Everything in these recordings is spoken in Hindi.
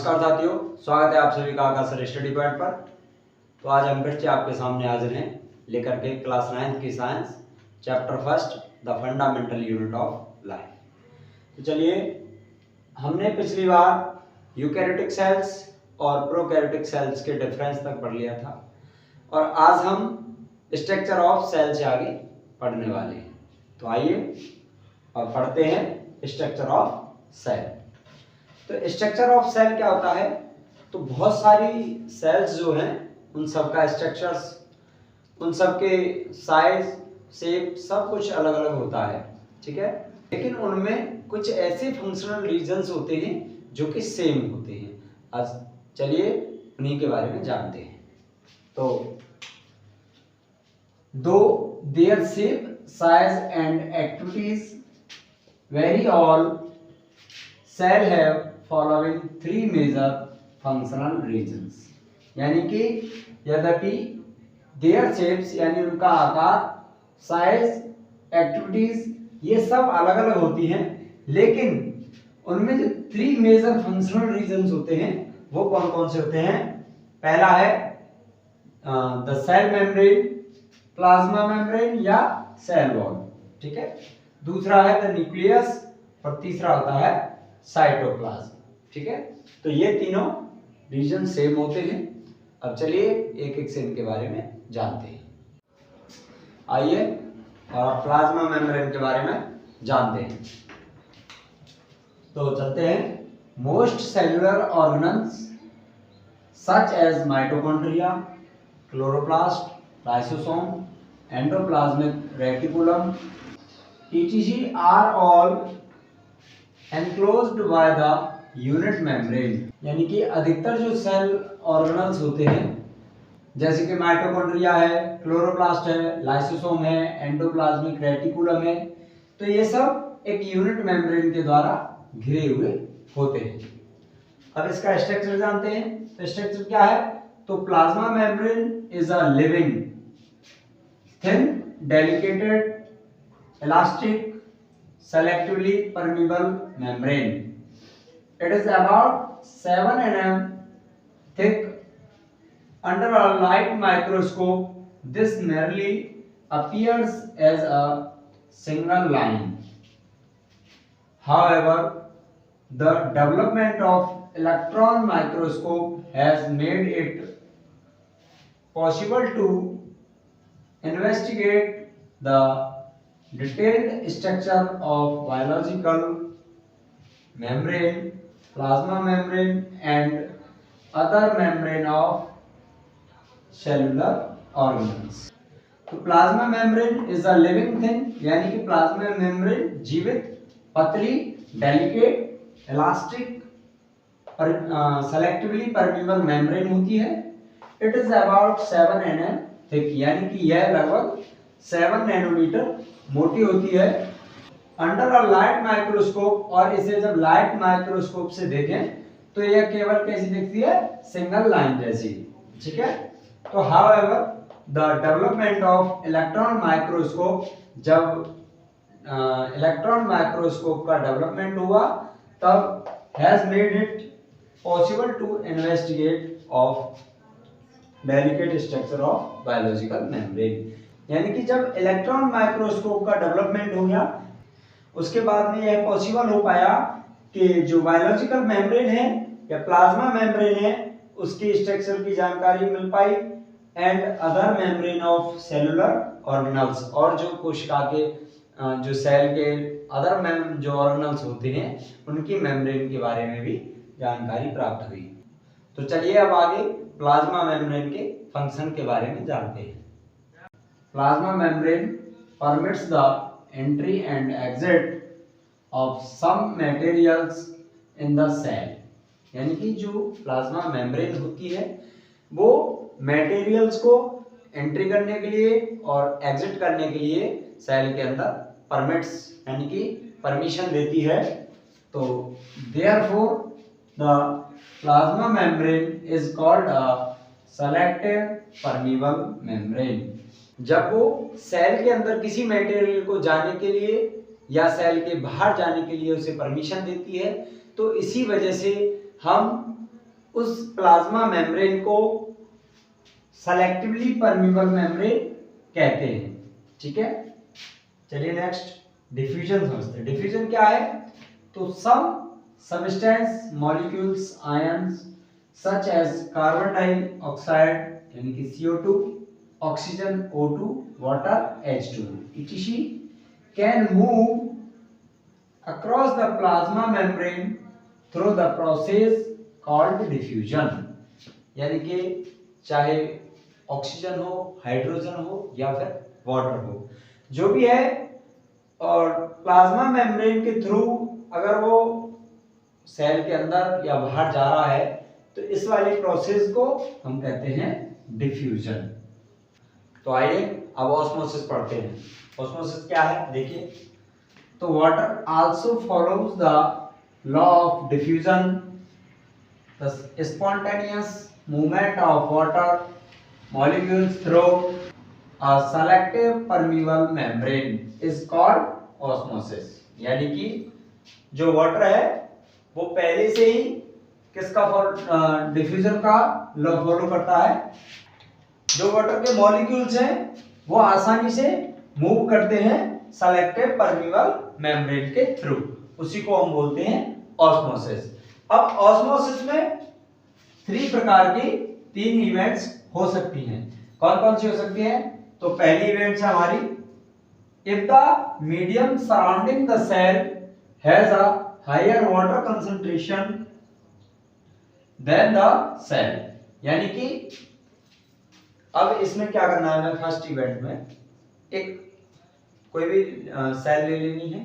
नमस्कार साथियों, स्वागत है आप सभी का आकाश सर स्टडी पॉइंट पर। तो आज हम फिर से आपके सामने हाजिर हैं लेकर के क्लास 9th की science chapter first the fundamental unit of life. तो चलिए, हमने पिछली बार यूकैरियोटिक सेल्स और प्रोकैरियोटिक सेल्स के डिफरेंस तक पढ़ लिया था और आज हम स्ट्रक्चर ऑफ सेल से आगे पढ़ने वाले हैं। तो आइए और पढ़ते हैं स्ट्रक्चर ऑफ सेल। तो स्ट्रक्चर ऑफ सेल क्या होता है? तो बहुत सारी सेल्स जो हैं उन सब का स्ट्रक्चर्स, उन सब के साइज, शेप सब कुछ अलग अलग होता है, ठीक है। लेकिन उनमें कुछ ऐसे फंक्शनल रीजन्स होते हैं जो कि सेम होते हैं। आज चलिए उन्हीं के बारे में जानते हैं। तो दो their shape, size and activities vary, all cell have following three major functional regions. यानी कि यद्यपि देयर शेप्स यानी उनका आकार, साइज, एक्टिविटीज ये सब अलग अलग होती हैं, लेकिन उनमें जो थ्री मेजर फंक्शनल रीजन्स होते हैं वो कौन कौन से होते हैं? पहला है the cell membrane, plasma membrane या सेल वॉल, ठीक है। दूसरा है द न्यूक्लियस और तीसरा होता है साइटोप्लाज्म, ठीक है। तो ये तीनों रीजन सेम होते हैं। अब चलिए एक एक से इनके बारे में जानते हैं। आइए और प्लाज्मा मेम्ब्रेन के बारे में जानते हैं। तो चलते हैं। Most cellular organelles such as mitochondria, chloroplast, lysosome, endoplasmic reticulum, etc are all enclosed by the unit membrane। यानी कि अधिकतर जो सेल ऑर्गेनल्स होते हैं जैसे कि माइटोकॉन्ड्रिया है, क्लोरोप्लास्ट है, लाइसोसोम है, एंडोप्लाज्मिक रेटिकुलम है, तो ये सब एक यूनिट मेम्ब्रेन के द्वारा घिरे हुए होते हैं। अब इसका स्ट्रक्चर जानते हैं। तो स्ट्रक्चर क्या है? तो plasma membrane is a living thin delicated elastic selectively permeable membrane. It is about 7 mm thick. Under a light microscope, this merely appears as a single line. However, the development of electron microscope has made it possible to investigate the detailed structure of biological membrane, plasma membrane and other membrane of cellular organelles। तो plasma membrane is a living thing, यानी कि प्लाज्मा मेम्ब्रेन जीवित, पतली, delicate, elastic, selectively permeable membrane होती है। It is about 7 nm thick, यानी कि यह लगभग 7 नैनोमीटर मोटी होती है। अंडर अ लाइट माइक्रोस्कोप, और इसे जब लाइट माइक्रोस्कोप से देखें तो यह केवल कैसी दिखती है? सिंगल लाइन जैसी, ठीक है। तो however the development of electron microscope, जब इलेक्ट्रॉन माइक्रोस्कोप का डेवलपमेंट हुआ तब has made it possible to investigate of delicate structure of biological membrane. यानी कि जब इलेक्ट्रॉन माइक्रोस्कोप का डेवलपमेंट हो गया उसके बाद में यह पॉसिबल हो पाया कि जो बायोलॉजिकल मेम्ब्रेन है या प्लाज्मा मेम्ब्रेन है उसकी स्ट्रक्चर की जानकारी मिल पाई, and other membrane of cellular organelles, और जो कोशिका के जो सेल के अदर जो ऑर्गेनल्स होते हैं उनकी मेम्ब्रेन के बारे में भी जानकारी प्राप्त हुई। तो चलिए अब आगे प्लाज्मा मेम्ब्रेन के फंक्शन के बारे में जानते हैं। Plasma membrane permits the entry and exit of some materials in the cell। यानी कि जो प्लाज्मा मेम्ब्रेन होती है वो मटेरियल्स को एंट्री करने के लिए और एग्जिट करने के लिए सेल के अंदर परमिट्स यानी कि परमिशन देती है। तो therefore the plasma membrane is called a selective permeable membrane। जब वो सेल के अंदर किसी मटेरियल को जाने के लिए या सेल के बाहर जाने के लिए उसे परमिशन देती है तो इसी वजह से हम उस प्लाज्मा मेम्ब्रेन को सेलेक्टिवली परमिबल मेम्ब्रेन कहते हैं। ठीक है, चलिए नेक्स्ट डिफ्यूजन समझते हैं। डिफ्यूजन क्या है? तो some substance molecules ions such as carbon dioxide यानी कि CO2, oxygen O2, water H2 etc can move across the plasma membrane through the process called diffusion। यानी कि चाहे ऑक्सीजन हो, हाइड्रोजन हो या फिर वाटर हो, जो भी है, और प्लाज्मा मेम्ब्रेन के थ्रू अगर वो सेल के अंदर या बाहर जा रहा है तो इस वाली प्रोसेस को हम कहते हैं डिफ्यूजन। तो आइए अब ऑस्मोसिस पढ़ते हैं। ऑस्मोसिस क्या है देखिए। तो water also follows the law of diffusion. The spontaneous movement of water molecules through a selective permeable membrane is called osmosis. यानी कि जो वाटर है वो पहले से ही किसका डिफ्यूजन का लॉ फॉलो करता है। जो वाटर के मॉलिक्यूल्स हैं वो आसानी से मूव करते हैं सेलेक्टिव परमिबल मेम्ब्रेन के थ्रू, उसी को हम बोलते हैं ऑस्मोसिस। अब ऑस्मोसिस में 3 प्रकार की 3 इवेंट्स हो सकती हैं। कौन कौन सी हो सकती हैं? तो पहली इवेंट्स है हमारी, if the medium surrounding the cell has a higher water concentration than the cell. यानी कि अब इसमें क्या करना है हमें, फर्स्ट इवेंट में एक कोई भी सेल ले लेनी है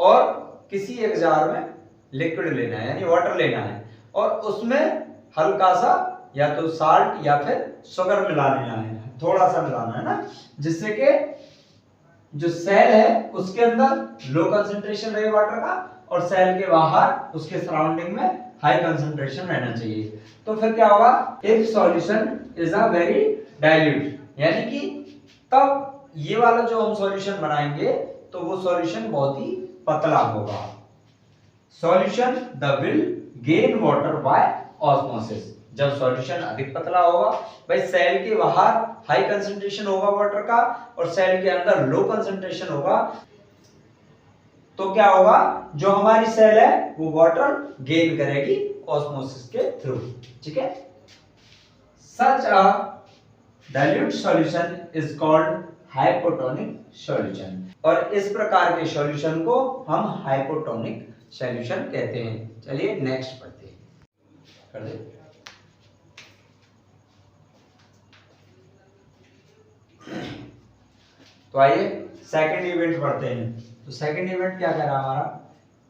और किसी एक जार में लिक्विड लेना है यानी वाटर लेना है, और उसमें हल्का सा या तो साल्ट या फिर शुगर मिला लेना है, थोड़ा सा मिलाना है ना, जिससे कि जो सेल है उसके अंदर लो कंसंट्रेशन रहे वाटर का और सेल के बाहर उसके सराउंडिंग में हाई कंसंट्रेशन रहना चाहिए। तो फिर क्या होगा, if solution is a very dilute, यानी कि तब ये वाला जो हम सॉल्यूशन बनाएंगे तो वो सॉल्यूशन बहुत ही पतला होगा। Solution the will gain water by osmosis. जब सॉल्यूशन अधिक पतला होगा, भाई सेल के बाहर हाई कंसंट्रेशन होगा वाटर का और सेल के अंदर लो कंसंट्रेशन होगा, तो क्या होगा, जो हमारी सेल है वो वाटर गेन करेगी ऑस्मोसिस के थ्रू। ठीक है, such a dilute solution is called hypotonic solution, और इस प्रकार के सॉल्यूशन को हम हाइपोटोनिक सॉल्यूशन कहते हैं। चलिए नेक्स्ट पढ़ते हैं, कर दे। तो आइए सेकंड इवेंट पढ़ते हैं। तो सेकंड इवेंट क्या कह रहा है हमारा,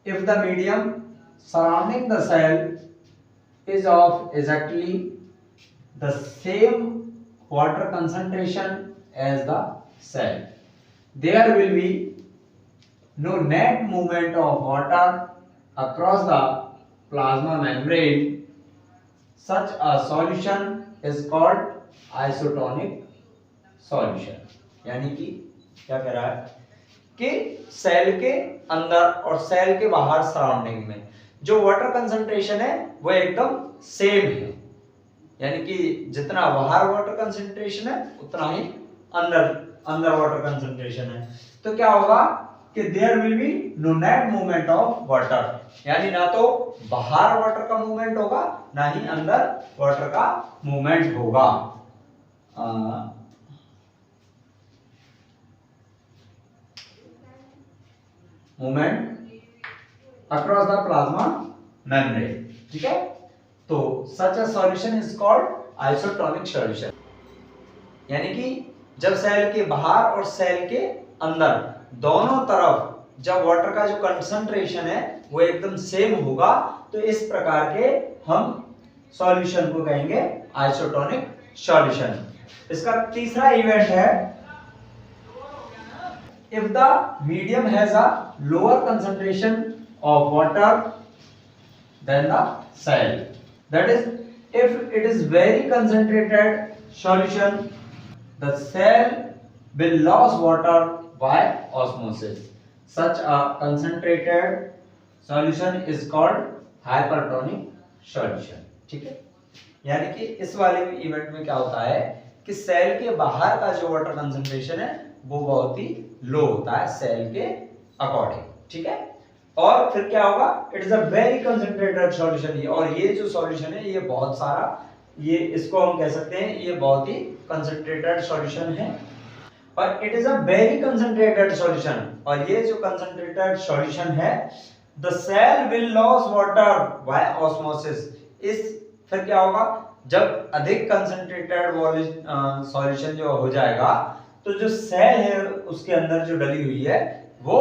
if the medium surrounding the cell is of exactly the same water concentration as the cell, there will be no net movement of water across the plasma membrane. Such a solution is called isotonic solution। यानी कि क्या कह रहा है कि सेल के अंदर और सेल के बाहर सराउंडिंग में जो वाटर कंसंट्रेशन है वो एकदम सेम है, यानी कि जितना बाहर वाटर कंसंट्रेशन है उतना ही अंदर वाटर कंसंट्रेशन है। तो क्या होगा कि there will be no net movement of water, यानी ना तो बाहर वाटर का मूवमेंट होगा ना ही अंदर वाटर का मूवमेंट होगा। Movement across the plasma membrane. ठीक है, तो such a solution is called isotonic solution, यानी कि जब सेल के बाहर और सेल के अंदर दोनों तरफ जब वाटर का जो कंसंट्रेशन है वो एकदम सेम होगा, तो इस प्रकार के हम सॉल्यूशन को कहेंगे आइसोटोनिक सॉल्यूशन। इसका तीसरा इवेंट है, if the medium has a lower concentration of water than the cell, that is if it is very concentrated solution, the cell will lose water by osmosis. Such a concentrated solution is called hypertonic solution। ठीक है। यानी कि इस वाले इवेंट में क्या होता है कि सेल के बाहर का जो वाटर कंसंट्रेशन है वो बहुत ही लो होता है सेल के अकॉर्डिंग, ठीक है। और फिर क्या होगा, it is a very concentrated solution, और ये जो सॉल्यूशन है ये बहुत सारा, ये इसको हम कह सकते हैं ये बहुत ही कंसंट्रेटेड सॉल्यूशन है, और it is a very concentrated solution, और ये जो कंसंट्रेटेड सॉल्यूशन है, the cell will loss water by osmosis. इस फिर क्या होगा, जब अधिक कंसंट्रेटेड सॉल्यूशन जो हो जाएगा तो जो सेल है उसके अंदर जो डली हुई है वो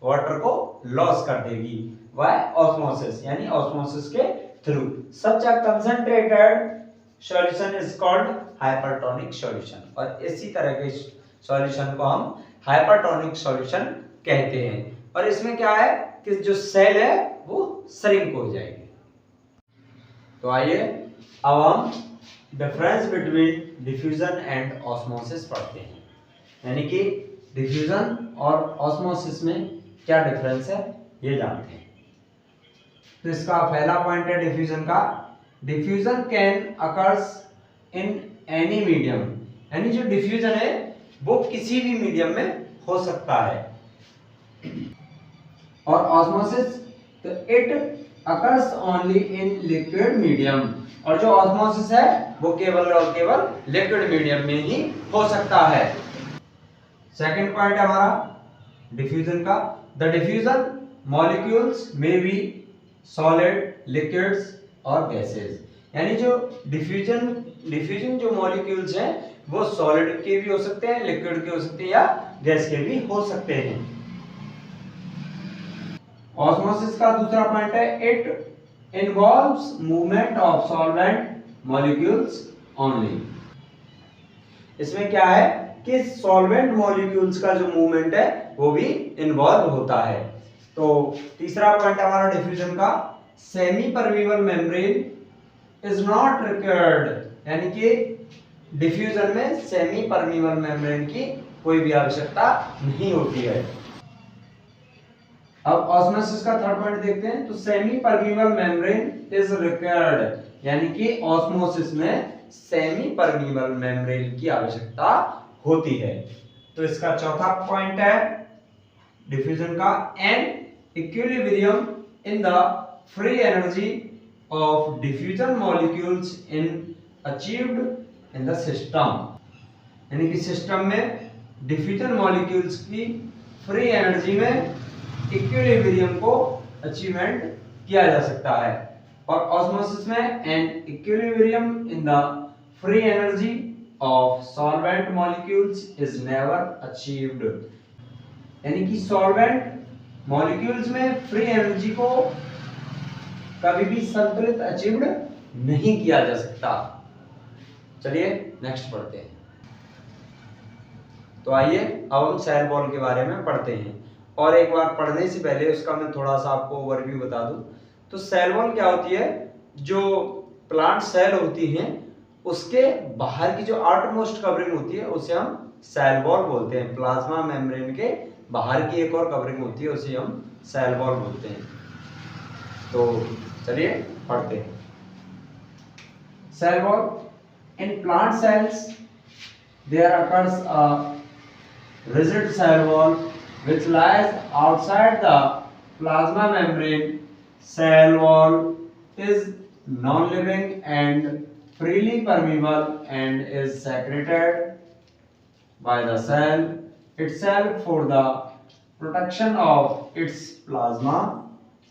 वाटर को लॉस कर देगी बाय ऑस्मोसिस, यानी ऑस्मोसिस के through. Such a concentrated solution is called hypertonic solution, और इसी तरह के सॉल्यूशन को हम हाइपरटोनिक सॉल्यूशन कहते हैं। और इसमें क्या है कि जो सेल है वो श्रिंक हो जाएगी। तो आइए अब हम difference between diffusion and osmosis पढ़ते हैं, यानी कि डिफ्यूजन और ऑस्मोसिस में क्या डिफरेंस है ये जानते हैं। तो इसका पहला पॉइंट है डिफ्यूजन का, diffusion can occurs in any medium, यानी जो डिफ्यूजन है वो किसी भी मीडियम में हो सकता है। और ऑस्मोसिस तो it occurs only in liquid medium, और जो ऑस्मोसिस है वो केवल और केवल लिक्विड मीडियम में ही हो सकता है। सेकंड पॉइंट है हमारा डिफ्यूजन का, द डिफ्यूजन मॉलिक्यूल्स में बी सॉलिड, लिक्विड्स और गैसेस, यानी जो डिफ्यूजन जो मॉलिक्यूल्स हैं वो सॉलिड के भी हो सकते हैं, लिक्विड के हो सकते हैं या गैस के भी हो सकते हैं। ऑस्मोसिस का दूसरा पॉइंट है, it involves movement of solvent molecules only. इसमें क्या है कि सॉल्वेंट मॉलिक्यूल्स का जो मूवमेंट है वो भी इन्वॉल्व होता है। तो तीसरा पॉइंट हमारा डिफ्यूजन का, semi permeable membrane is not required, यानी कि डिफ्यूजन में सेमी परमीबल मेम्ब्रेन की कोई भी आवश्यकता नहीं होती है। अब ऑस्मोसिस का थर्ड पॉइंट देखते हैं, तो semi permeable membrane is required, यानी कि ऑस्मोसिस में सेमी परमीबल मेम्ब्रेन की आवश्यकता होती है। तो इसका चौथा पॉइंट है डिफ्यूजन का, an equilibrium in the free energy of diffusion molecules in achieved in the system, यानी कि सिस्टम में डिफ्यूजन मॉलिक्यूल्स की फ्री एनर्जी में इक्विलिब्रियम को अचीवमेंट किया जा सकता है। और ऑस्मोसिस में an equilibrium in the free energy of solvent molecules is never achieved, यानी कि सॉल्वेंट मॉलिक्यूल्स में फ्री एनर्जी को कभी भी संतुलित अचीव्ड नहीं किया जा सकता। चलिए नेक्स्ट पढ़ते हैं। तो आइए अब हम सेल वॉल के बारे में पढ़ते हैं, और एक बार पढ़ने से पहले उसका मैं थोड़ा सा आपको ओवरव्यू बता दूं। तो सेल वॉल क्या होती है, जो प्लांट सेल होती हैं उसके बाहर की जो आउटरमोस्ट कवरिंग होती है उसे हम सेल वॉल बोलते हैं। प्लाज्मा मेम्ब्रेन के बाहर की एक और कवरिंग होती है उसे हम सेल वॉल बोलते हैं। तो चलिए पढ़ते हैं। Cell wall, in plant cells there occurs a rigid cell wall which lies outside the plasma membrane. Cell wall is non-living and freely permeable and is secreted by the cell itself for the protection of its plasma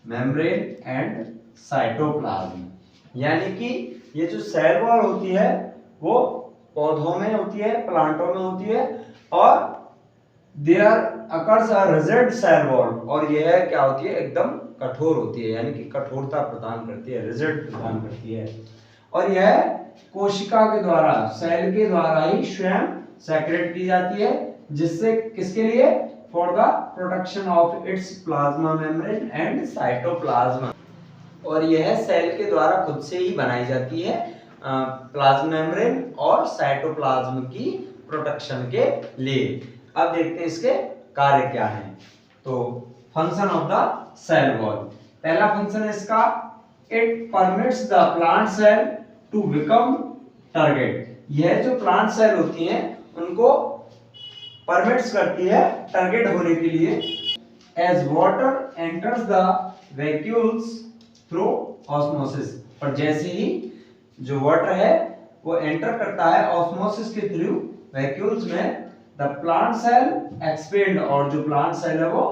membrane and cytoplasm. यानी कि ये जो सेल वॉल होती है वो पौधों में होती है, प्लांटों में होती है, और there occurs a rigid cell wall, और यह क्या होती है एकदम कठोर होती है, यानी कि कठोरता प्रदान करती है, रिजिड प्रदान करती है, और यह कोशिका के द्वारा, सेल के द्वारा ही स्वयं सेक्रेट की जाती है, जिससे किसके लिए, for the protection of its plasma membrane and cytoplasm, और यह सेल के द्वारा खुद से ही बनाई जाती है प्लाज्मा मेम्ब्रेन और साइटोप्लाज्म की प्रोटेक्शन के लिए। अब देखते हैं इसके कार्य क्या हैं। तो function of the cell wall, पहला फंक्शन है इसका it permits the plant cell to become turgid. यह जो प्लांट सेल होती हैं उनको परमिट्स करती है टारगेट होने के लिए। As water enters the vacuoles through osmosis, और जैसे ही जो वाटर है वो एंटर करता है ऑस्मोसिस के थ्रू वैक्यूल्स में, द प्लांट सेल एक्सपेंड, और जो प्लांट सेल है वो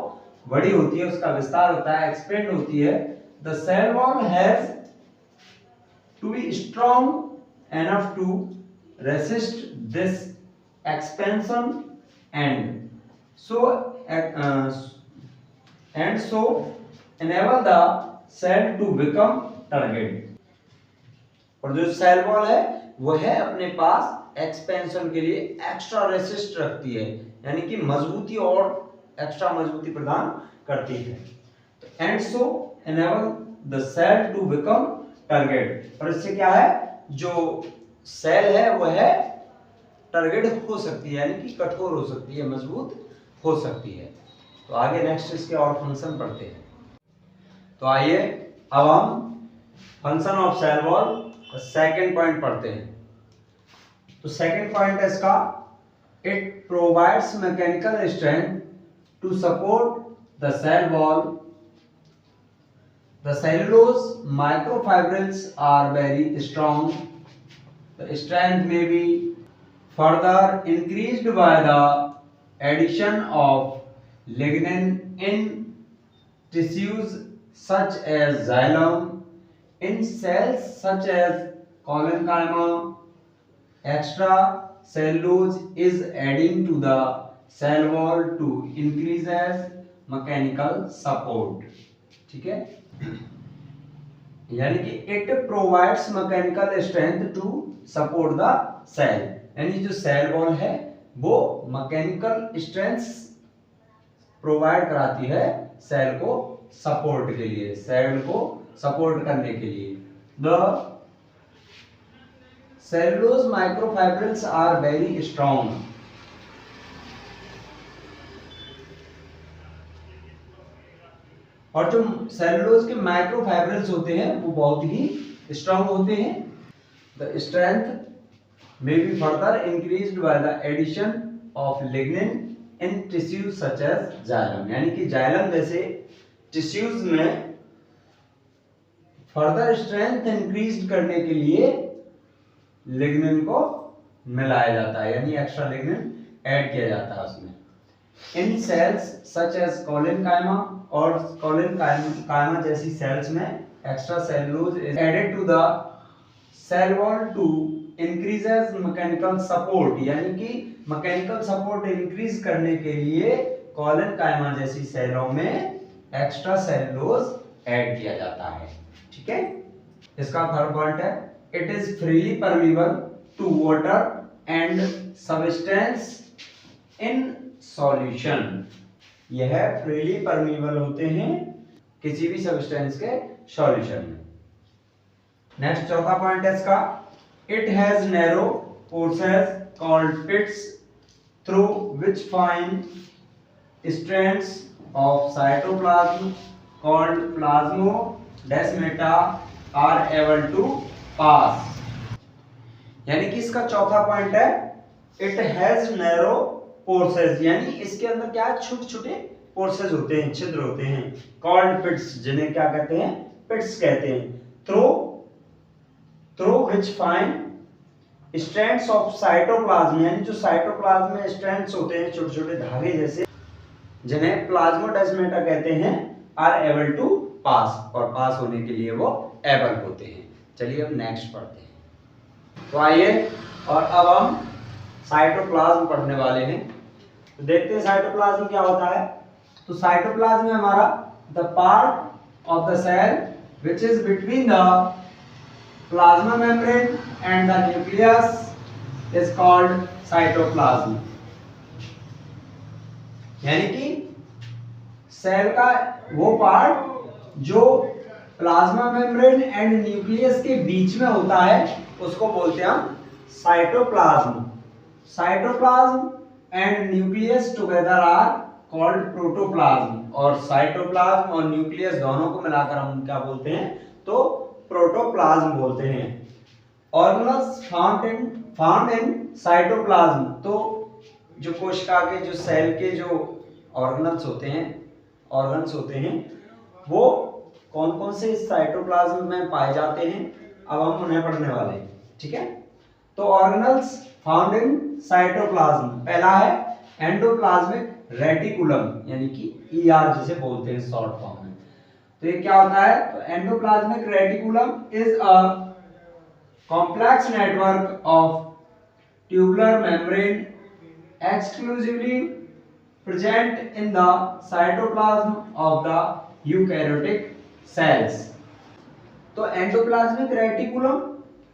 बड़ी होती है, उसका विस्तार होता है, एक्सपेंड होती है। The cell wall has to be strong enough to resist this expansion and so enable the cell to become target। और जो सेल वॉल है वो है अपने पास एक्सपेंशन के लिए एक्स्ट्रा रेसिस्ट रखती है, यानी कि मजबूती और एक्स्ट्रा मजबूती प्रदान करती है। And so enable the cell to become turgid, और इससे क्या है, जो सेल है वो है टारगेट हो सकती है, यानी कि कठोर हो सकती है, मजबूत हो सकती है। तो आगे नेक्स्ट इसके और फंक्शन पढ़ते हैं। तो आइए अब हम function of cell wall second point पढ़ते हैं। तो सेकेंड पॉइंट है इसका, it provides mechanical strength to support the cell wall. The cellulose microfibrils are very strong. The strength may be further increased by the addition of lignin in tissues such as xylem, in cells such as collenchyma. Extra cellulose is adding to the cell wall to increase as mechanical support। ठीक है, यानी कि it provides mechanical strength to support the cell, यानी जो सेल वॉल है वो मैकेनिकल स्ट्रेंथ प्रोवाइड कराती है सेल को सपोर्ट के लिए, सेल को सपोर्ट करने के लिए। The cellulose microfibrils are very strong. और जो सेलुलोज के माइक्रोफाइब्रिल्स होते हैं वो बहुत ही स्ट्रॉन्ग होते हैं। The strength may be further increased by the addition of lignin in tissues such as xylem, यानी कि जाइलम जैसे टिश्यूज में फर्दर स्ट्रेंथ इंक्रीज करने के लिए लिग्निन को मिलाया जाता है, यानी एक्स्ट्रा लिग्निन ऐड किया जाता है उसमें। इन सेल्स सच एज कोलिनकाइमा, और कोलिनकाइमा जैसी सेल्स में extra cellulose is added to the cell wall to increases mechanical support, यानी कि मैकेनिकल सपोर्ट इंक्रीज करने के लिए कोलिनकाइमा जैसी सेलों में एक्स्ट्रा सेलुलोज ऐड किया जाता है। ठीक है, इसका थर्ड पॉइंट है, it is freely permeable to water and substance in solution. यह फ्रीली परमिएबल होते हैं किसी भी सब्सटेंस के सॉल्यूशन में। नेक्स्ट चौथा पॉइंट है इसका, it has narrow pores called pits through which fine strands of cytoplasm called plasmodesmata are able to pass। यानी कि इसका चौथा पॉइंट है, it has narrow pores, यानी इसके अंदर क्या छोटे छोटे पोर्सेस होते हैं, छिद्र होते हैं, called pits, जिन्हें क्या कहते हैं, pits कहते हैं। through which fine strands of cytoplasm, यानी जो साइटोप्लाज्म में स्ट्रैंड्स होते हैं छोटे छोटे धागे जैसे, जिन्हें प्लाज्मोडेस्माटा कहते हैं, आर एबल टू पास, और पास होने के लिए वो एबल होते हैं। चलिए अब नेक्स्ट पढ़ते हैं। तो आइए और अब हम साइटोप्लाज्म पढ़ने वाले हैं। तो देखते हैं साइटोप्लाज्म क्या होता है। तो साइटोप्लाज्म में हमारा the part of the cell which is between the plasma membrane and the nucleus is called cytoplasm। यानी कि सेल का वो पार्ट जो प्लाज्मा मेम्ब्रेन एंड न्यूक्लियस के बीच में होता है उसको बोलते हैं हम cytoplasm. Cytoplasm and nucleus together are called protoplasm, और साइटोप्लाज्म और न्यूक्लियस दोनों को मिलाकर हम क्या बोलते हैं, तो प्रोटोप्लाज्म बोलते हैं। ऑर्गेनल्स फाउंड इन साइटोप्लाज्म, तो जो कोशिका के जो सेल के जो ऑर्गेनल्स होते हैं वो कौन कौन से साइटोप्लाज्म में पाए जाते हैं, अब हम उन्हें पढ़ने वाले हैं। ठीक है, तो ऑर्गेनल्स फाउंड इन साइटोप्लाज्म, पहला है एंडोप्लाज्मिक रेटिकुलम, यानी कि ईआर जिसे बोलते हैं शॉर्ट फॉर्म में। तो ये क्या होता है, तो endoplasmic reticulum is a complex network of tubular membrane exclusively present in the cytoplasm of the eukaryotic cells। तो एंडोप्लाज्मिक रेटिकुलम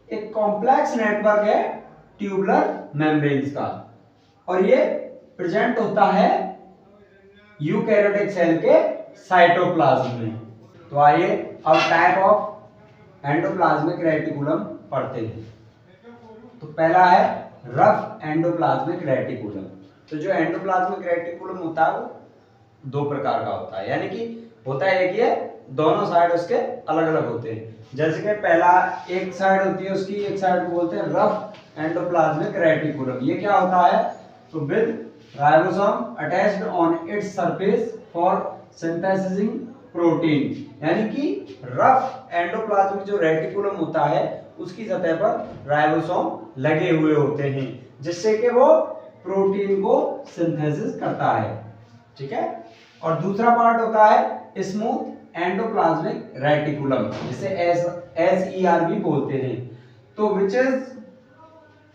एक कॉम्प्लेक्स नेटवर्क है ट्यूबुलर मेम्ब्रेन्स का, और ये प्रेजेंट होता है यूकैरियोटिक सेल के साइटोप्लाज्म में। तो आइए अब टाइप ऑफ एंडोप्लाज्मिक रेटिकुलम पढ़ते हैं। तो पहला है रफ एंडोप्लाज्मिक रेटिकुलम। तो जो एंडोप्लाज्मिक रेटिकुलम होता है वो दो प्रकार का होता है, यानी कि होता है एक, ये दोनों साइड उसके अलग अलग होते हैं। जैसे कि पहला एक साइड होती है उसकी, एक साइड को बोलते हैं रफ एंडोप्लाज्मिक रेटिकुलम। ये क्या होता है, तो with ribosome attached on its surface for synthesising protein, यानी कि रफ एंडोप्लाज्मिक जो रेटिकुलम होता है उसकी सतह पर राइबोसोम लगे हुए होते हैं, जिससे कि वो प्रोटीन को सिंथेसिस करता है। ठीक है, और दूसरा पार्ट होता है स्मूथ एंडोप्लाज्मिक रेटिकुलम, जिसे SER भी बोलते हैं। तो which is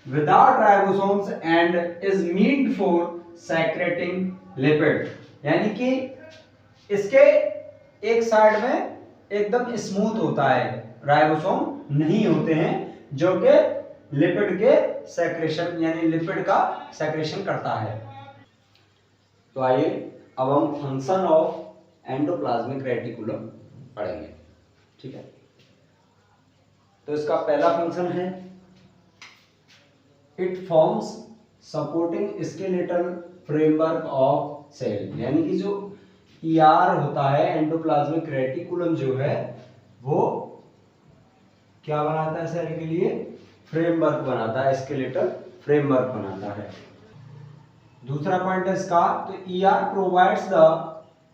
without ribosomes and is meant for secreting lipid, यानी कि इसके एक साइड में एकदम स्मूथ होता है, राइबोसोम नहीं होते हैं, जो कि लिपिड के सेक्रेशन यानी लिपिड का सेक्रेशन करता है। तो आइए अब हम फंक्शन ऑफ एंडोप्लाज्मिक रेटिकुलम पढ़ेंगे। ठीक है, तो इसका पहला फंक्शन है it forms supporting skeletal framework of cell, यानी कि जो ER होता है एंडोप्लाज्मिक रेटिकुलम जो है वो क्या बनाता है सेल के लिए, फ्रेमवर्क बनाता है, स्केलेटल फ्रेमवर्क बनाता है। दूसरा पॉइंट है इसका, तो ER provides the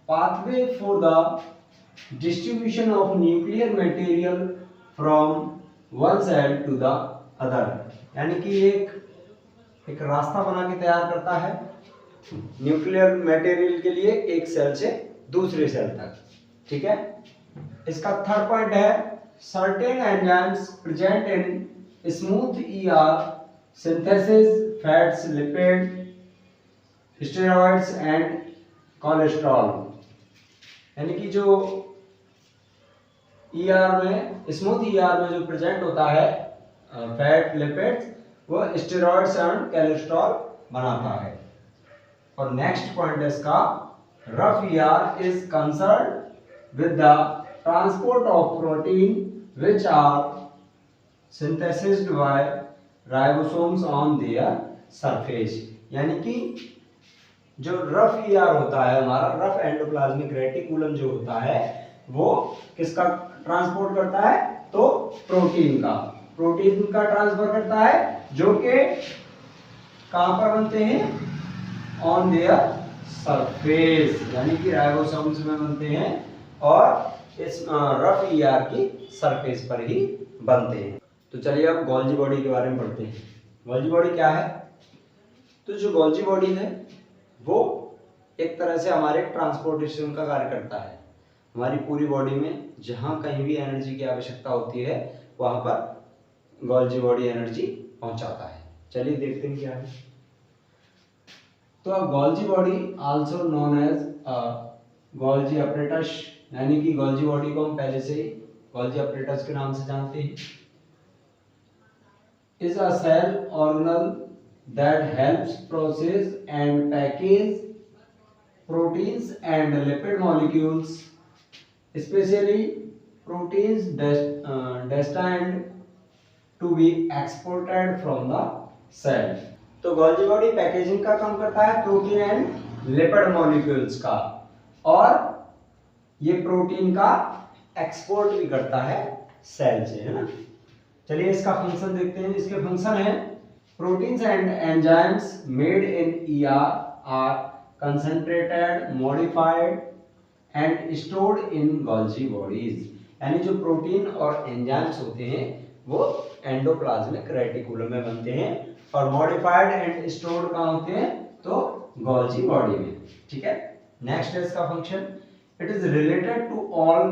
pathway for the distribution of nuclear material from one cell to the other, यानी कि एक रास्ता बना के तैयार करता है न्यूक्लियर मटेरियल के लिए एक सेल से दूसरे सेल तक। ठीक है, इसका थर्ड पॉइंट है certain enzymes present in smooth ER synthesis fats, lipid, steroids and cholesterol, यानी कि जो ER में स्मूथ ER में जो प्रेजेंट होता है फैट, लिपिड्स, वो स्टेरॉइड्स एंड कोलेस्ट्रॉल बनाता है। और नेक्स्ट पॉइंट है इसका, rough ER is concerned with the transport of protein which are synthesized bye ribosomes on their surface, यानी कि जो रफ ER होता है हमारा, रफ एंडोप्लाज्मिक रेटिकुलम जो होता है वो किसका ट्रांसपोर्ट करता है, तो प्रोटीन का ट्रांसफर करता है, जो कि कहां पर बनते हैं, ऑन देयर सरफेस, यानी कि राइबोसोम्स में बनते हैं और इस रफ ER की सरफेस पर ही बनते हैं। तो चलिए अब गोल्जी बॉडी के बारे में पढ़ते हैं। गोल्जी बॉडी क्या है, तो जो गोल्जी बॉडी है वो एक तरह से हमारे ट्रांसपोर्टेशन का कार्य करता है। हमारी पूरी बॉडी में जहां कहीं भी एनर्जी की आवश्यकता होती है वहां पर गोल्जी बॉडी एनर्जी पहुंचाता है। चलिए देखते हैं क्या है। तो Golgi body also known as Golgi apparatus, यानी कि गोल्जी बॉडी को हम पहले से ही गोल्जी अपरेटस के नाम से जानते हैं, is a cell organelle that helps process and package proteins and lipid molecules, especially proteins destined to be exported from the cell। तो गोल्जी बॉडी पैकेजिंग का काम करता है प्रोटीन एंड लिपिड मॉलिक्यूल्स का, और ये प्रोटीन का एक्सपोर्ट भी करता है सेल से, है ना। चलिए इसका फंक्शन देखते हैं। इसके फंक्शन है proteins and enzymes made in ER are concentrated modified and stored in Golgi bodies. यानी जो प्रोटीन और एंजाइम्स होते हैं वो एंडोप्लाज्मिक रेटिकुलम में बनते हैं और मॉडिफाइड एंड स्टोर्ड कहाँ होते हैं, तो गोल्जी बॉडी में, ठीक है। नेक्स्ट है इसका function, it is related to all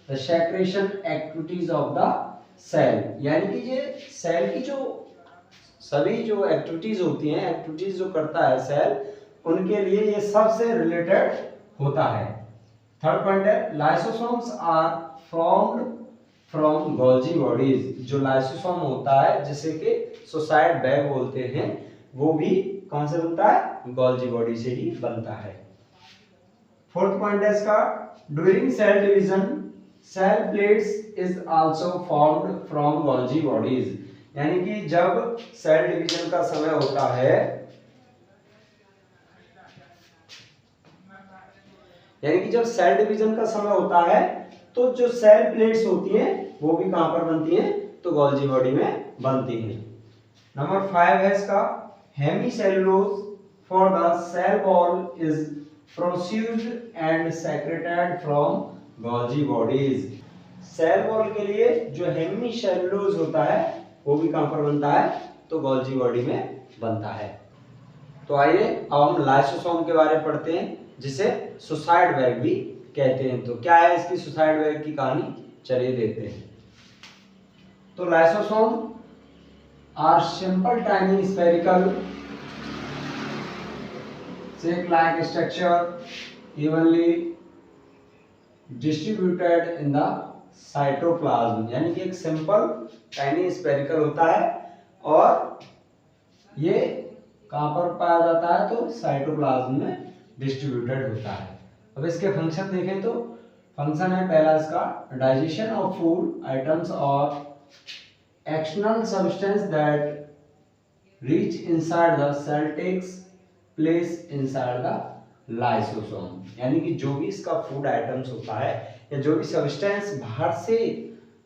the secretion activities of the cell. यानी कि ये सेल की जो सभी जो एक्टिविटीज होती हैं, एक्टिविटीज जो करता है सेल, उनके लिए ये सबसे रिलेटेड होता है। थर्ड पॉइंट है lysosomes are formed from Golgi bodies. जो लाइसोसोम होता है जिसे कि सुसाइड बैग बोलते हैं, वो भी कौन से बनता है, गोल्जी बॉडी से ही बनता है। फोर्थ पॉइंट है इसका, during cell division cell plates is also formed from Golgi bodies. यानी कि जब सेल डिवीजन का समय होता है, यानी कि जब सेल डिवीजन का समय होता है तो जो सेल प्लेट्स होती हैं वो भी कहां पर बनती हैं, तो गोल्जी बॉडी में बनती हैं। नंबर 5 है इसका, hemicellulose for the cell wall is produced and secreted from Golgi bodies. Cell wall के लिए जो हेमीसेलुलोज होता है वो भी कहां पर बनता है, तो गोल्जी बॉडी में बनता है। तो आइए अब हम लाइसोसोम के बारे में पढ़ते हैं, जिसे सुसाइड बैग भी कहते हैं। तो क्या है इसकी सुसाइड बैग की कहानी, चलिए देखते हैं। तो lysosome are simple tiny spherical shape like structure evenly distributed in the cytoplasm. यानी कि एक सिंपल टाइनी स्फेरिकल होता है और ये कहां पर पाया जाता है, तो साइटोप्लाज्म में डिस्ट्रीब्यूटेड होता है। अब इसके फंक्शन देखें तो फंक्शन है पहला इसका, डाइजेशन ऑफ फूड आइटम्स और external substance that reach inside the sale tax place inside the lysosome. यानी कि जो भी इसका फूड आइटम्स होता है या जो भी सब्सटेंस बाहर से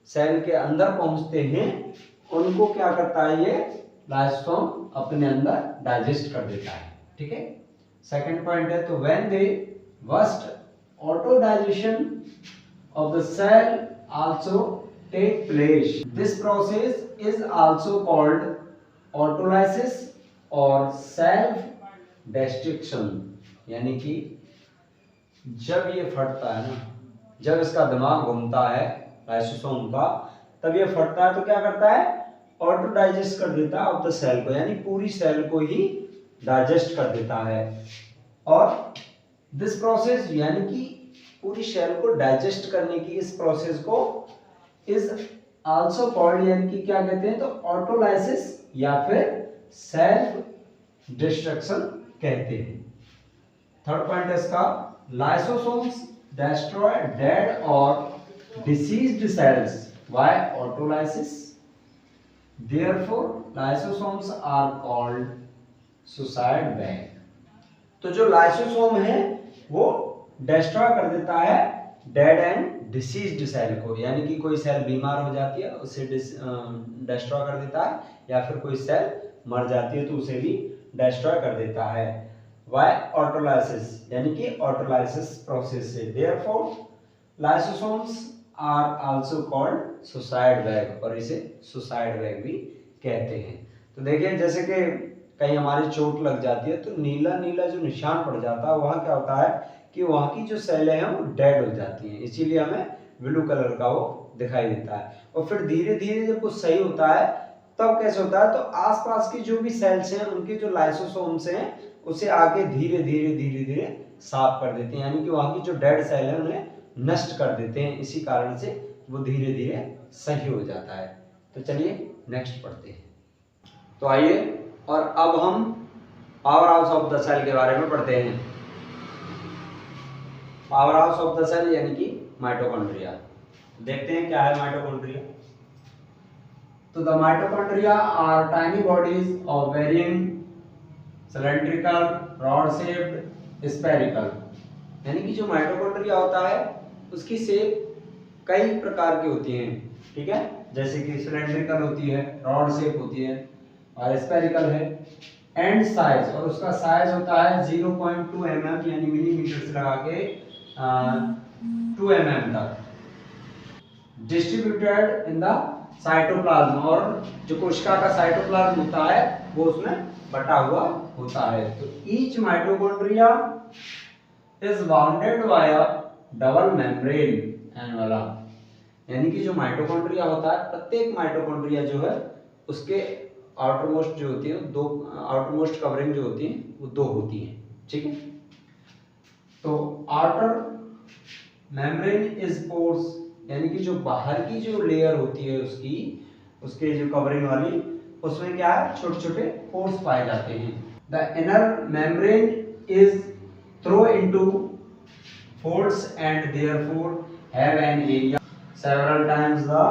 सेल के अंदर पहुंचते हैं, उनको क्या करता है, ये लाइसोसोम अपने अंदर डाइजेस्ट कर देता है, ठीक है। सेकंड पॉइंट है, तो when they first auto digestion of the cell also take place, this process is also called autolysis और सेल्फ डिस्ट्रक्शन। यानी कि जब ये फटता है ना, जब इसका दिमाग घूमता है लाइसोसोम का, तब ये फटता है तो क्या करता है, ऑटो डाइजेस्ट कर देता है ऑफ द सेल को, यानी पूरी सेल को ही डाइजेस्ट कर देता है। और दिस प्रोसेस यानी कि पूरी सेल को डाइजेस्ट करने की इस प्रोसेस को इज आल्सो कॉल्ड, यानी कि क्या कहते हैं, तो ऑटोलाइसिस या फिर सेल्फ डिस्ट्रक्शन कहते हैं। थर्ड पॉइंट है इसका, लाइसोसोम्स डिस्ट्रॉय डेड और diseased cells by autolysis, therefore lysosomes are called suicide bag। तो जो लाइसोसोम है वो डिस्ट्रॉय कर देता है डेड एंड डिसीज्ड सेल को, यानी कि कोई सेल बीमार हो जाती है उसे डिस्ट्रॉय कर देता है, या फिर कोई सेल मर जाती है तो उसे भी डिस्ट्रॉय कर देता है बाय ऑटोलाइसिस, यानी कि ऑटोलाइसिस प्रोसेस से। therefore lysosomes are also called suicide bag, और इसे सुसाइड बैग भी कहते हैं। तो देखिए जैसे कि कहीं हमारी चोट लग जाती है तो नीला नीला जो निशान पड़ जाता है, वहाँ क्या होता है कि वहाँ की जो सेलें हैं वो डेड हो जाती हैं, इसीलिए हमें ब्लू कलर का वो दिखाई देता है। और फिर धीरे धीरे जब वो सही होता है तब कैसे होता है, तो आसपास की जो भी सेल्स हैं उनके जो लाइसोसोम्स हैं उसे आगे धीरे धीरे धीरे धीरे साफ कर देते हैं, यानी कि वहाँ की जो डेड सेल है उन्हें नष्ट कर देते हैं। इसी कारण से वो धीरे धीरे सही हो जाता है। तो चलिए नेक्स्ट पढ़ते हैं। तो आइए और अब हम powerhouse of the cell के बारे में पढ़ते हैं। Powerhouse of the cell यानी कि माइटोकॉन्ड्रिया। देखते हैं क्या है माइटोकॉन्ड्रिया। तो the mitochondria are tiny bodies of varying cylindrical, rod shaped, spherical. यानी कि जो माइटोकॉन्ड्रिया होता है उसकी शेप कई प्रकार की होती हैं, ठीक है, जैसे कि सिलेंड्रिकल होती है, रॉड शेप होती है, और स्फेरिकल है। एंड साइज, और उसका साइज होता है 0.2 mm यानी मिलीमीटर से लगा के 2 mm तक। डिस्ट्रीब्यूटेड इन द साइटोप्लाज्म, और जो कोशिका का साइटोप्लाज्म होता है वो उसमें बटा हुआ होता है। तो each mitochondria is bounded by a double membrane envelope, यानी कि जो माइटोकॉन्ड्रिया होता है, प्रत्येक माइटोकॉन्ड्रिया जो है उसके आउटरमोस्ट जो होती है दो, आउटरमोस्ट कवरिंग जो होती है वो दो होती है, ठीक है। तो आउटर मेम्ब्रेन इज पोर्स, यानी कि जो बाहर की जो लेयर होती है उसकी, उसके जो कवरिंग वाली, उसमें क्या है, छोटे छोटे पोर्स पाए जाते हैं। The inner membrane is throw into folds and therefore have an area several times the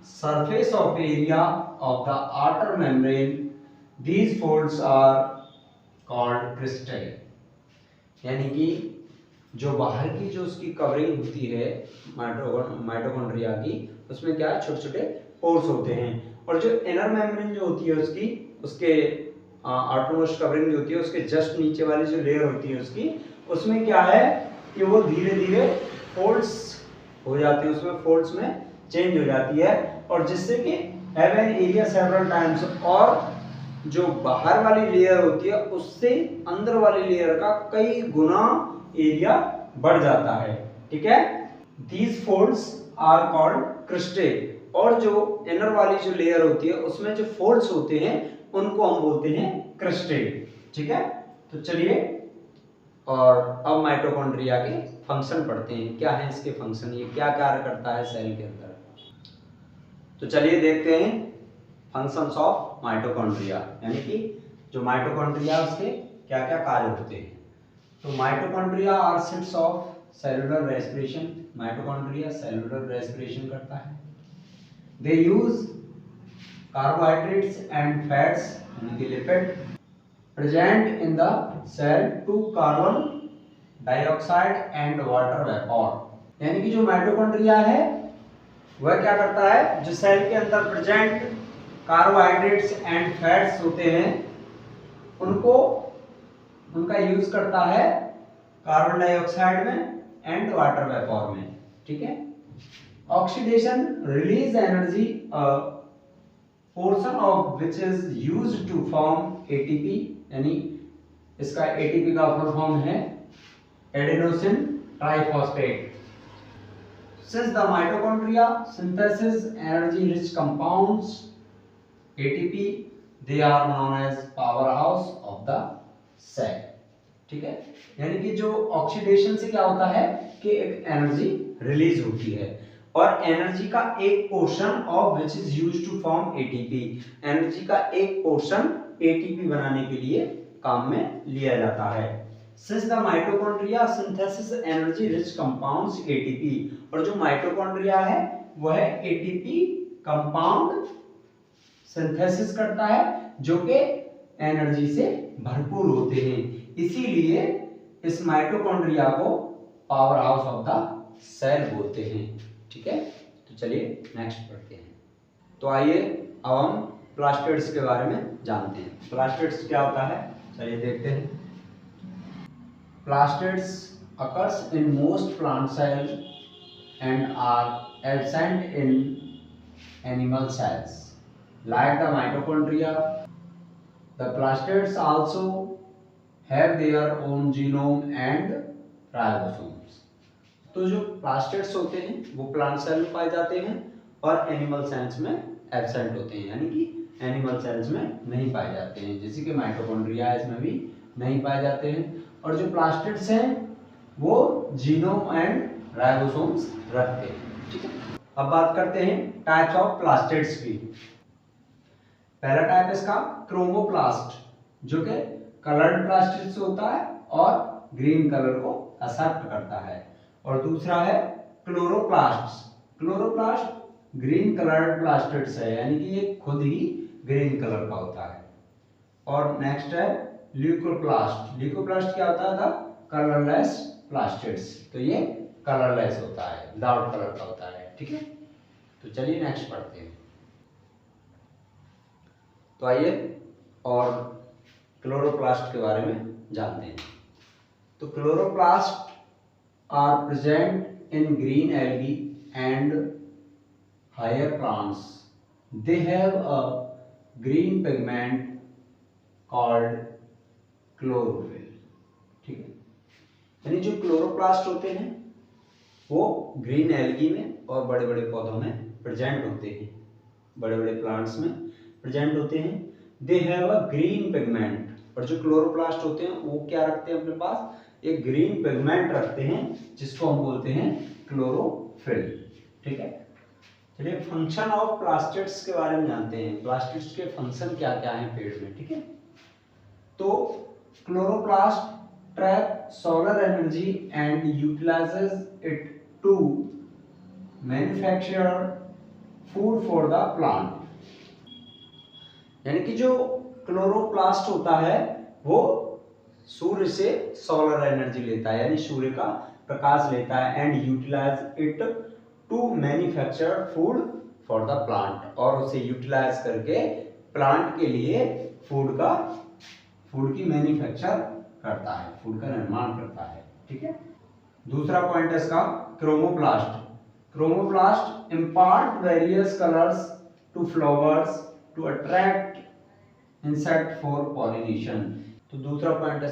surface of area of the outer membrane. These folds are called cristae, यानी कि जो बाहर की जो उसकी कवरिंग होती है माइटोकॉन्ड्रिया की, उसमें क्या है, छोटे छोटे पोर्स होते हैं। और जो इनर मेम्ब्रेन जो होती है उसकी, उसके आउटरमोस्ट कवरिंग जो होती है उसके जस्ट नीचे वाली जो लेयर होती है उसकी, उसमें क्या है कि वो धीरे धीरे फोल्ड्स हो जाती है, उसमें फोल्ड्स में चेंज हो जाती है, और जिससे कि have an area several times, और जो बाहर वाली लेयर होती है उससे अंदर वाली लेयर का कई गुना एरिया बढ़ जाता है, ठीक है। These folds are called cristae, और जो इनर वाली जो लेयर होती है उसमें जो फोल्ड्स होते हैं उनको हम बोलते हैं क्रिस्टे, ठीक है। तो चलिए, और अब माइटोकॉन्ड्रिया के फंक्शन पढ़ते हैं, क्या है इसके फंक्शन, ये क्या कार्य करता है सेल के अंदर। तो चलिए देखते हैं फंक्शंस ऑफ माइटोकॉन्ड्रिया, यानी कि जो माइटोकॉन्ड्रिया उसके क्या क्या कार्य होते हैं। तो mitochondria are seats of cellular respiration, mitochondria cellular respiration करता है। They use carbohydrates and fats यानी कि lipid present in the cell to carbon dioxide and water vapor, यानी कि जो माइटोकॉन्ड्रिया है वह क्या करता है, जो सेल के अंदर प्रेजेंट कार्बोहाइड्रेट्स एंड फैट्स होते हैं उनको, उनका यूज करता है कार्बन डाइऑक्साइड में एंड वाटर वेपर में, ठीक है। Oxidation release energy, portion of which is used to form ATP, यानी इसका एटीपी का फुल फॉर्म है adenosine triphosphate. Since the mitochondria synthesis energy rich compounds ATP, they are known as powerhouse of the cell, ठीक है। यानी कि जो ऑक्सीडेशन से क्या होता है कि एक एनर्जी रिलीज होती है, और एनर्जी का एक portion of which is used to form ATP, energy का एक पोर्शन एटीपी बनाने के लिए काम में लिया जाता है। Since the mitochondria synthesis energy rich compounds ATP, और जो माइटोकॉन्ड्रिया है वह एटीपी कंपाउंड सिंथेसिस करता है जो कि एनर्जी से भरपूर होते हैं, इसीलिए इस माइटोकॉन्ड्रिया को powerhouse of the cell बोलते हैं, ठीक है। तो चलिए नेक्स्ट पढ़ते हैं। तो आइए अब हम प्लास्टिड्स के बारे में जानते हैं। प्लास्टिड्स क्या होता है, चलिए देखते हैं। Plastids occurs in most plant cells and are absent in animal cells. Like the mitochondria, the plastids also have their own genome and ribosomes. तो जो plastids होते हैं वो plant cell में पाए जाते हैं और animal cells में absent होते हैं, यानी कि animal cells में नहीं पाए जाते हैं, जैसे कि mitochondria इसमें भी नहीं पाए जाते हैं। और जो प्लास्टिड्स हैं वो जीनोम एंड राइबोसोम्स रखते हैं, ठीक है। अब बात करते हैं टाइप्स ऑफ प्लास्टिड्स की। पहला टाइप इसका क्रोमोप्लास्ट, जो कि कलर्ड प्लास्टिड्स होता है और ग्रीन कलर को एक्सेप्ट करता है। और दूसरा है chloroplasts. Chloroplast green coloured plastids है, यानी कि ये खुद ही ग्रीन कलर का होता है। और नेक्स्ट है ल्यूकोप्लास्ट। ल्यूकोप्लास्ट क्या होता था, कलरलेस प्लास्टिड्स, तो ये कलरलेस होता है, विदाउट कलर का होता है, ठीक है। तो चलिए नेक्स्ट पढ़ते हैं। तो आइए और क्लोरोप्लास्ट के बारे में जानते हैं। तो chloroplast are present in green algae and higher plants. They have a green pigment called chlorophyll. ठीक है, यानी जो क्लोरोप्लास्ट होते हैं वो ग्रीन एल्गी में और बड़े बड़े पौधों में प्रेजेंट होते हैं, बड़े बड़े प्लांट्स में प्रेजेंट होते हैं। दे हैव अ ग्रीन पिगमेंट, और जो क्लोरोप्लास्ट होते हैं वो क्या रखते हैं अपने पास, एक ग्रीन पिगमेंट रखते हैं जिसको हम बोलते हैं क्लोरोफिल। ठीक है, चलिए फंक्शन ऑफ प्लास्टिड्स के बारे में जानते हैं। प्लास्टिड्स के फंक्शन क्या क्या हैं पेड़ में। ठीक है, तो chloroplast trap solar energy and utilises it to manufacture food for the plant. यानी कि जो क्लोरोप्लास्ट होता है वो सूर्य से सोलर एनर्जी लेता है, यानी सूर्य का प्रकाश लेता है, and utilise it to manufacture food for the plant, और उसे यूटिलाइज करके प्लांट के लिए फूड की मैन्युफैक्चर करता है, फूड का निर्माण करता है। ठीक है, दूसरा पॉइंट है इसका chromoplast. Chromoplast impart various colours to flowers to attract insect for pollination. तो दूसरा पॉइंट है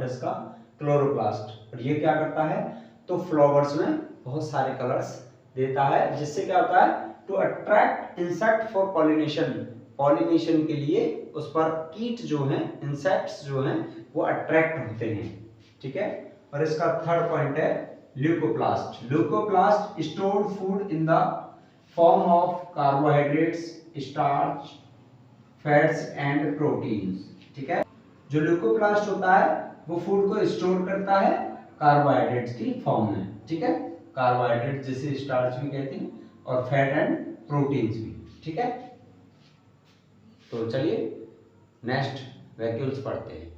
इसका क्लोरोप्लास्ट, और ये क्या करता है, तो फ्लावर्स में बहुत सारे कलर्स देता है, जिससे क्या होता है, to attract insect for pollination. Pollination के लिए उस पर कीट जो हैं, इंसेक्ट्स जो हैं, वो अट्रैक्ट होते हैं। ठीक है, और इसका थर्ड पॉइंट है leucoplast. Leucoplast store food in the form of carbohydrates, starch, fats and proteins. ठीक है, जो ल्यूकोप्लास्ट होता है वो फूड को स्टोर करता है कार्बोहाइड्रेट्स की फॉर्म में। ठीक है, कार्बोहाइड्रेट जिसे स्टार्च भी कहते हैं, और फैट एंड प्रोटीन्स भी। ठीक है, तो चलिए नेक्स्ट वैक्यूल्स पढ़ते हैं।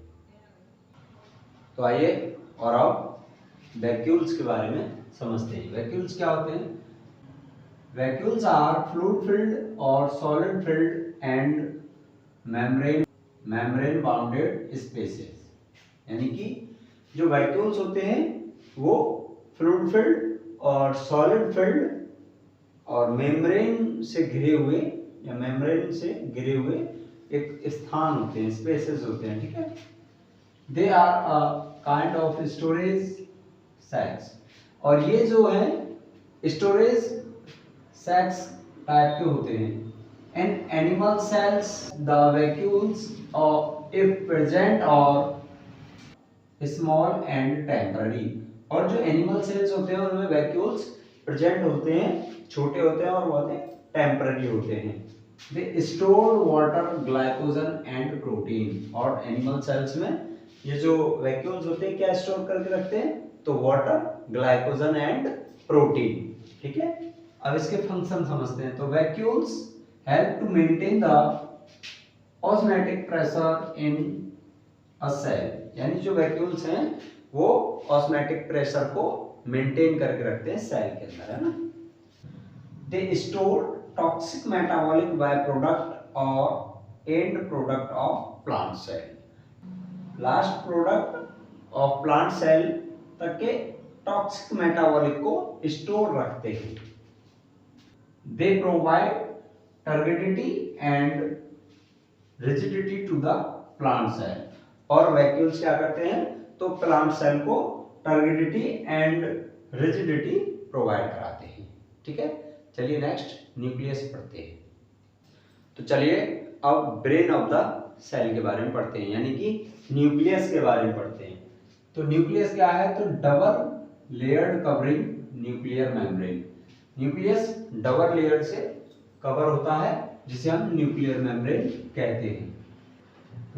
तो आइए और अब वैक्यूल्स के बारे में समझते हैं। वैक्यूल्स क्या होते हैं? वैक्यूल्स आर फ्लूइड फिल्ड और solid filled and membrane bounded spaces. यानी कि जो वैक्यूल्स होते हैं वो फ्लूइड फिल्ड और सॉलिड फिल्ड और मेम्ब्रेन से घिरे हुए एक स्थान होते हैं, स्पेसेस होते हैं। ठीक है, they are a kind of storage sacs, और ये जो है स्टोरेज सैक्स टाइप के होते हैं। And animal cells the vacuoles if present और स्मॉल एंड टेम्पररी, और जो एनिमल सेल्स होते हैं उनमें वैक्यूल्स प्रेजेंट होते हैं, छोटे होते हैं और बहुत टेम्पररी होते हैं। They store water, glycogen and protein, और एनिमल सेल्स में ये जो वैक्यूल्स होते हैं क्या स्टोर करके रखते हैं, तो वाटर, ग्लाइकोजन एंड प्रोटीन। ठीक है, अब इसके फंक्शन समझते हैं। तो vacuoles help to maintain the osmotic pressure in a cell, यानी जो वैक्यूल्स हैं वो ऑस्मोटिक प्रेशर को मेंटेन करके रखते हैं सेल के अंदर, है ना। They store toxic metabolic by product और end product of plant cell. Last product of plant cell तक के टॉक्सिक मेटाबॉलिक को स्टोर रखते हैं। They provide turgidity and rigidity to the plant cell, और वैक्यूल्स क्या करते हैं, तो प्लांट सेल को टर्गिडिटी एंड रिजिडिटी प्रोवाइड कराते हैं। ठीक है, चलिए नेक्स्ट न्यूक्लियस पढ़ते हैं। तो चलिए अब ब्रेन ऑफ द सेल के बारे में पढ़ते हैं, यानी कि न्यूक्लियस के बारे में पढ़ते हैं। तो न्यूक्लियस क्या है, तो double layered covering nuclear membrane. Nucleus double layer से कवर होता है, जिसे हम न्यूक्लियर मेम्ब्रेन कहते हैं।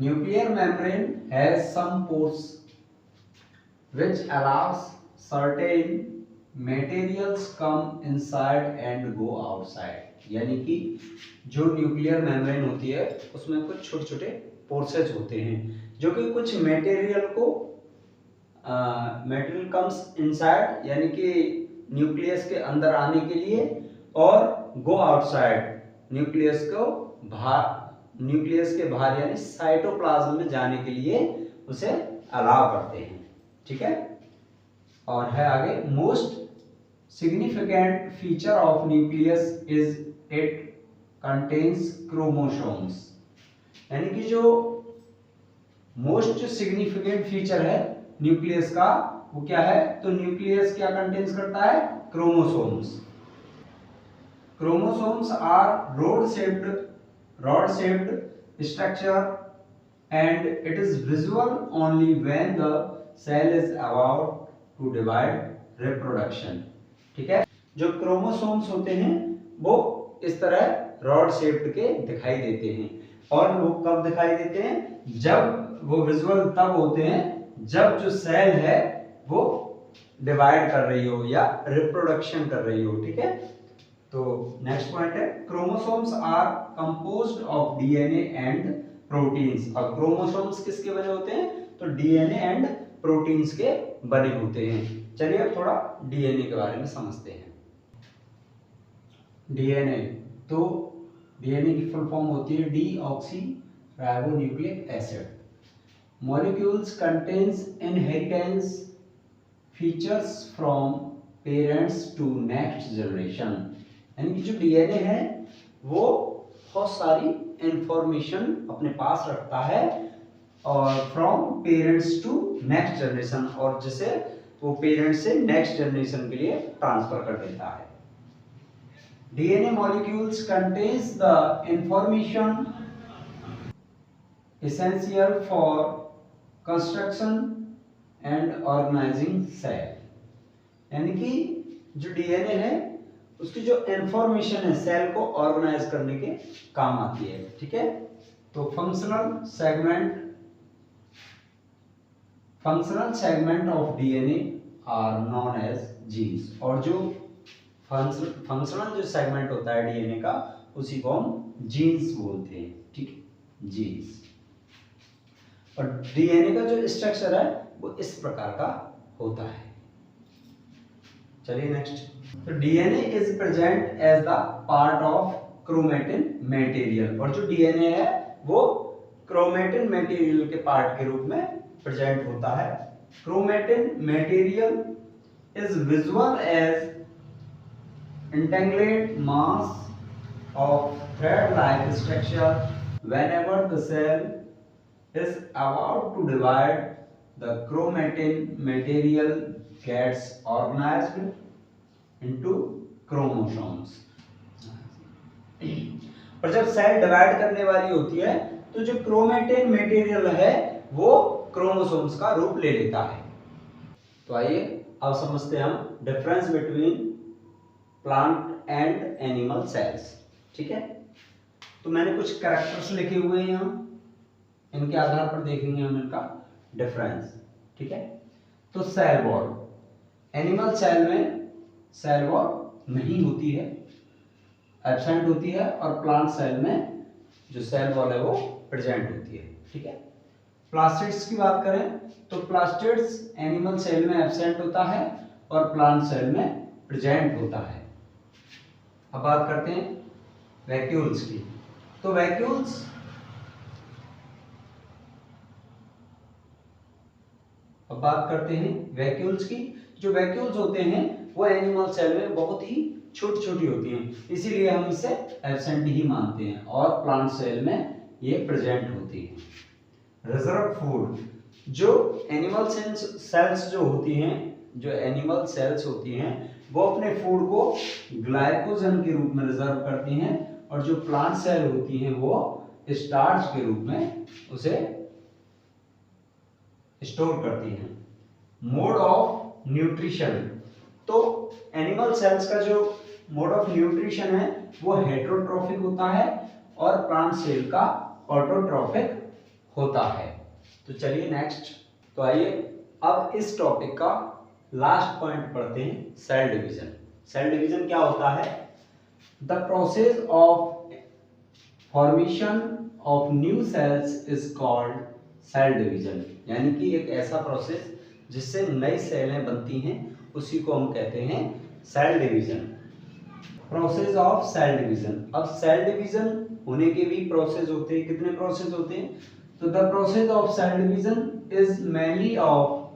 Nuclear membrane has some pores which allows certain materials come inside and go outside। यानी कि जो न्यूक्लियर मेम्ब्रेन होती है उसमें कुछ छोटे छोटे पोर्सेज होते हैं जो कि कुछ मटेरियल कम्स इनसाइड, यानी कि न्यूक्लियस के अंदर आने के लिए, और गो आउटसाइड, न्यूक्लियस के बाहर यानी साइटोप्लाज्म में जाने के लिए उसे अलाउ करते हैं। ठीक है, और है आगे, most significant feature of nucleus is it contains chromosomes, यानी कि जो मोस्ट सिग्निफिकेंट फीचर है न्यूक्लियस का वो क्या है, तो न्यूक्लियस क्या कंटेन्स करता है, chromosomes. Chromosomes are rod shaped structure and it is visible only when the cell is about to divide reproduction। ठीक है, जो क्रोमोसोम्स होते हैं वो इस तरह रॉड शेप्ड के दिखाई देते हैं, और वो कब दिखाई देते हैं, जब वो विजुअल तब होते हैं जब जो सेल है वो डिवाइड कर रही हो या रिप्रोडक्शन कर रही हो। ठीक है, तो नेक्स्ट पॉइंट है, chromosomes are composed of DNA and proteins. और क्रोमोसोम्स किसके बने होते हैं, तो डीएनए एंड प्रोटीन्स के बने होते हैं। चलिए अब थोड़ा डीएनए के बारे में समझते हैं। डीएनए, तो डीएनए की फुल फॉर्म होती है deoxyribonucleic acid. Molecules contains inheritance features from parents to next generation, यानी कि जो डीएनए है वो बहुत सारी इंफॉर्मेशन अपने पास रखता है और from parents to next generation, और जिसे वो पेरेंट्स से नेक्स्ट जनरेशन के लिए ट्रांसफर कर देता है। DNA molecules contains the information essential for construction and organizing cell, यानी कि जो डीएनए है उसकी जो इंफॉर्मेशन है सेल को ऑर्गेनाइज करने के काम आती है। ठीक है, तो functional segment of DNA are known as genes, और जो फंक्शनल जो सेगमेंट होता है डीएनए का उसी को हम जीन्स बोलते हैं। ठीक है, जीन्स। और डीएनए का जो स्ट्रक्चर है वो इस प्रकार का होता है। चलिए नेक्स्ट, तो DNA is present as the part of chromatin material, और जो डीएनए है वो क्रोमेटिन मटेरियल के पार्ट के रूप में प्रेजेंट होता है। Chromatin material is visual as entangled mass of thread-like structure. Whenever the cell is about to divide, the chromatin material gets organized into chromosomes. और जब सेल डिवाइड करने वाली होती है तो जो क्रोमेटिन मटेरियल है वो क्रोमोसोम्स का रूप ले लेता है। तो आइए अब समझते हैं हम difference between plant and animal cells. ठीक है, तो मैंने कुछ कैरेक्टर्स लिखे हुए हैं यहाँ, इनके आधार पर देखेंगे हम इनका डिफरेंस। ठीक है, तो सेल वॉल, एनिमल सेल में सेल वॉल नहीं होती है, एब्सेंट होती है, और प्लांट सेल में जो सेल वॉल है वो प्रेजेंट होती है। ठीक है, प्लास्टिड्स की बात करें तो प्लास्टिड्स एनिमल सेल में एब्सेंट होता है और प्लांट सेल में प्रेजेंट होता है। अब बात करते हैं वैक्यूल्स की, तो वैक्यूल्स की। जो वैक्यूल्स होते हैं वो एनिमल सेल में बहुत ही छोटी छोटी होती हैं, इसीलिए हम इसे एब्सेंट ही मानते हैं, और प्लांट सेल में ये प्रेजेंट होती है। रिजर्व फूड, जो एनिमल सेल्स होती हैं वो अपने फूड को ग्लाइकोजन के रूप में रिजर्व करती हैं, और जो प्लांट सेल होती हैं वो स्टार्च के रूप में उसे स्टोर करती हैं। मोड ऑफ न्यूट्रिशन, तो एनिमल सेल्स का जो मोड ऑफ न्यूट्रिशन है वो हेटेरोट्रॉफिक होता है और प्लांट सेल का ऑटोट्रॉफिक होता है। तो चलिए नेक्स्ट, तो आइए अब इस टॉपिक का लास्ट पॉइंट पढ़ते हैं, सेल डिवीजन। सेल डिवीजन क्या होता है? The process of formation of new cells is called cell division, यानी कि एक ऐसा प्रोसेस जिससे नई सेलें बनती हैं उसी को हम कहते हैं cell division, process of cell division. अब सेल डिवीजन होने के भी प्रोसेस होते हैं, कितने प्रोसेस होते हैं? तो the process of cell division is mainly of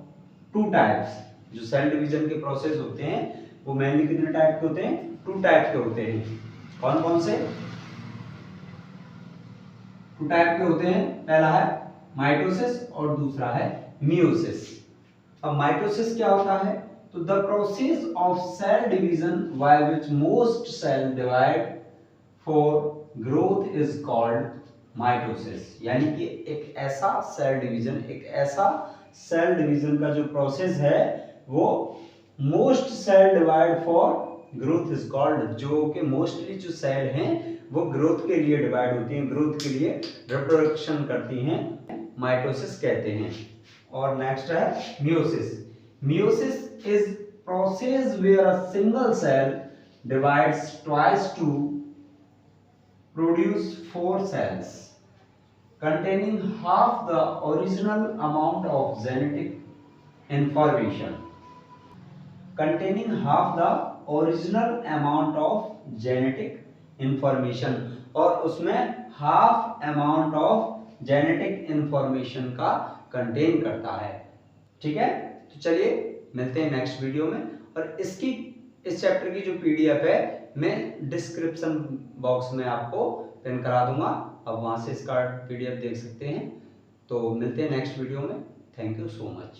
two types. जो सेल डिवीजन के प्रोसेस होते हैं वो मेनली कितने टाइप के होते हैं? टू टाइप के होते हैं। कौन कौन से? टू टाइप के होते हैं। पहला है माइटोसिस और दूसरा है मियोसिस। अब माइटोसिस क्या होता है? तो the process of cell division by which most cell divide for growth is called mitosis. यानी कि एक ऐसा सेल डिवीजन, एक ऐसा सेल डिवीजन का जो प्रोसेस है वो most cell divide for growth is called, जो कि मोस्टली जो सेल हैं वो ग्रोथ के लिए डिवाइड होती हैं, ग्रोथ के लिए रिप्रोडक्शन करती हैं, माइटोसिस कहते हैं। और नेक्स्ट है meiosis. Meiosis is process where a single cell divides twice to produce 4 cells containing half the original amount of genetic information, containing half the original amount of genetic information, और उसमें half amount of genetic information का कंटेन करता है। ठीक है, तो चलिए मिलते हैं नेक्स्ट वीडियो में। और इस चैप्टर की जो पीडीएफ है मैं डिस्क्रिप्शन बॉक्स में आपको पिन करा दूंगा, अब वहां से इसका पीडीएफ देख सकते हैं। तो मिलते हैं नेक्स्ट वीडियो में। Thank you so much.